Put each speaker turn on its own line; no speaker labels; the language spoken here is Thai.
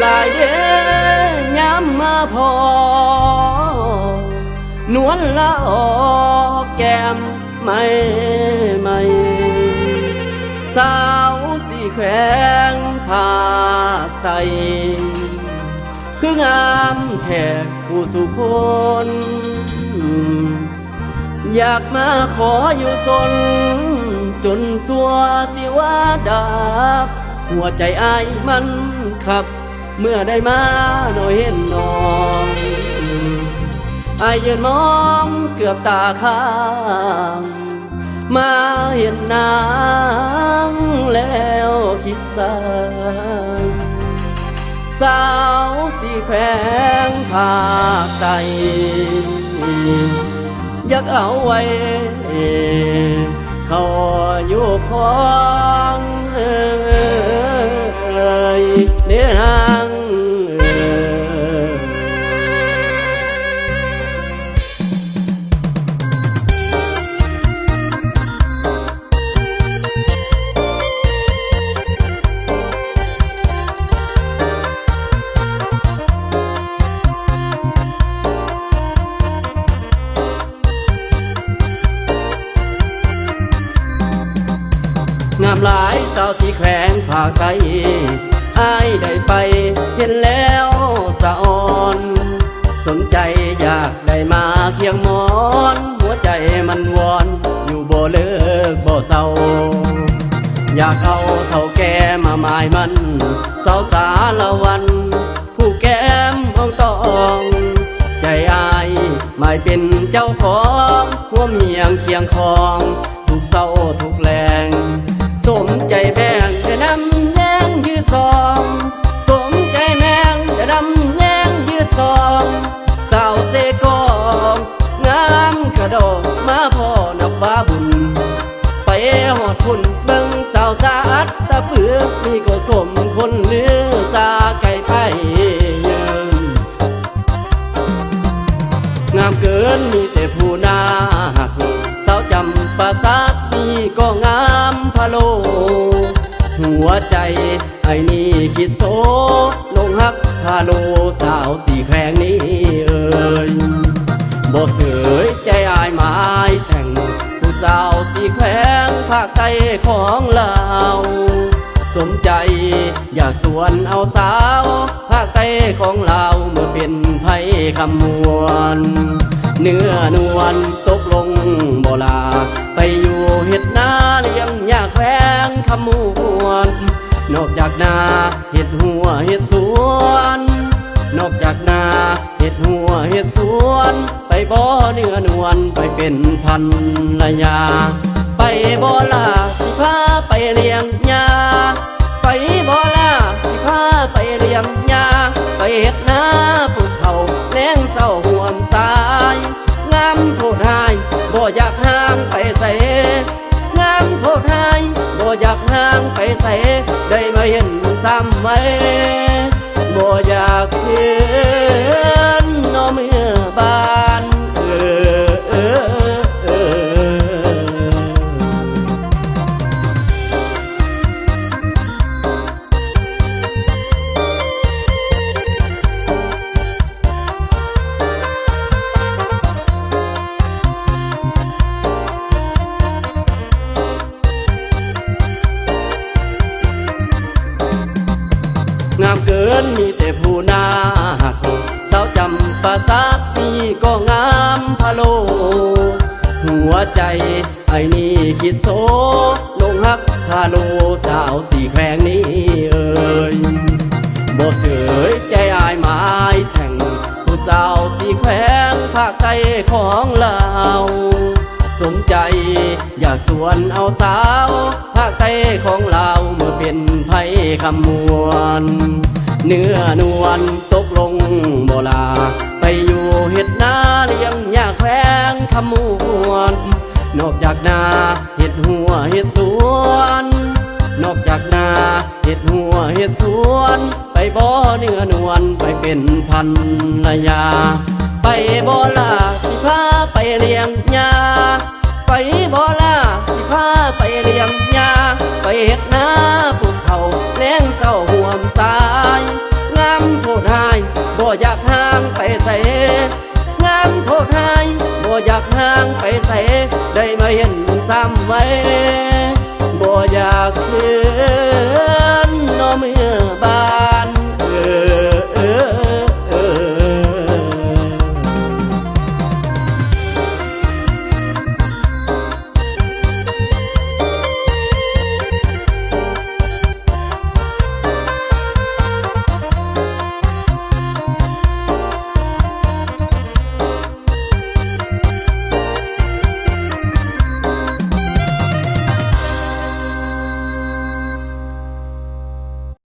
ลายเด้ย้ำมาพอนวลละออกแก้มไม่สาวสีแขวงภาคใต้คืองามแท้ผู้สุคน อยากมาขออยู่สนจนสัวสิว่าดาบหัวใจอ้ายมันขับเมื่อได้มาโดยเห็นน้องอ้ายยืนมองเกือบตาข้างมาเห็นนางแล้วคิดสายสาวสีแขวงภาคใต้อยากเอาไว้เขาอยู่ของเนื้อนางงามหลายสาวสีแขวงภาคใต้อ้ายได้ไปเห็นแล้วสะอ่อนสนใจอยากได้มาเคียงหมอนหัวใจมันวอนอยู่บ่เลิกบ่เศร้าอยากเอาเท่าแก่มาหมายมันสาวสาละวันผู้แก้มอ่องตองใจอ้ายไม่เป็นเจ้าของหัวเมียงเคียงคองทุกเศร้าทุกแรงสมใจแม่งจะดำแดงยืดซองสมใจแม่งจะดำแดงยืดซองสาวเสกองงามกระโดดมาพ่อนับว่าบุญไปหอดพุ่นเบิ่งสาวสาดตะเปือกนี่ก็สมคนเลือสาไก่ไปงามเกินมีแต่ผู้น่าหักสาวจำปาสักนี่ก็งามพะโลหัวใจไอ้นี่คิดโซลงฮักพาโลสาวสีแขวงนี้บ่เสยใจอายหมายแต่งผู้สาวสีแขวงภาคใต้ของเราสมใจอยากสวนเอาสาวภาคใต้ของเราเมื่อเป็นไผคำมวลเนื้อนวลตกลงบ่ลาไปอยู่เฮ็ดนาเลี้ยงยาแขวงคำมวลนอกจากนาเฮ็ดหัวเฮ็ดสวนนอกจากนาเฮ็ดหัวเฮ็ดสวนไปบ่เนื้อนวลไปเป็นพันรยาไปบ่ลาสิพาไปเลี้ยงยาไปบ่ลาสิพาไปเลี้ยงยาไปเฮ็ดนาปลูกเขาแล้งเศร้าห่วมสายงามโพดหายบ่อยากห่างไปใส่งามโพดหายบ่อยากห่างไปใส่ได้มาเห็นซ้ำไว้บ่อยากเห็นน้อเมื่อบานงามเกินมีแต่ผู้น่าหักสาวจำปาสักนี่ก็งามพะโลหัวใจไอ้นี่คิดโซลงฮักพาโลสาวสีแขวงนี้บ่เสยใจอายหมายแต่งผู้สาวสีแขวงภาคใต้ของเราสมใจอยากสวนเอาสาวภาคใต้ของเราเมื่อเป็นไผคำมวลเนื้อนวลตกลงบ่ลาไปอยู่เฮ็ดนาเลี้ยงยาแขวงคำมวลนอกจากนาเฮ็ดหัวเฮ็ดสวนนอกจากนาเฮ็ดหัวเฮ็ดสวนไปบ่เนื้อนวลไปเป็นพันรยาไปบ่ลาสิพาไปเลี้ยงยาไปบ่ลาสิพาไปเลี้ยงยาไปเฮ็ดนาปลูกเขาแล้งเศร้าห่วมสายงาม โทษหายบ่อยากห่างไปใส่งานโทษหายบ่อยากห่างไปใส่ได้มาเห็นซ้ำไว้บ่อยากคืนนอเมื่อบา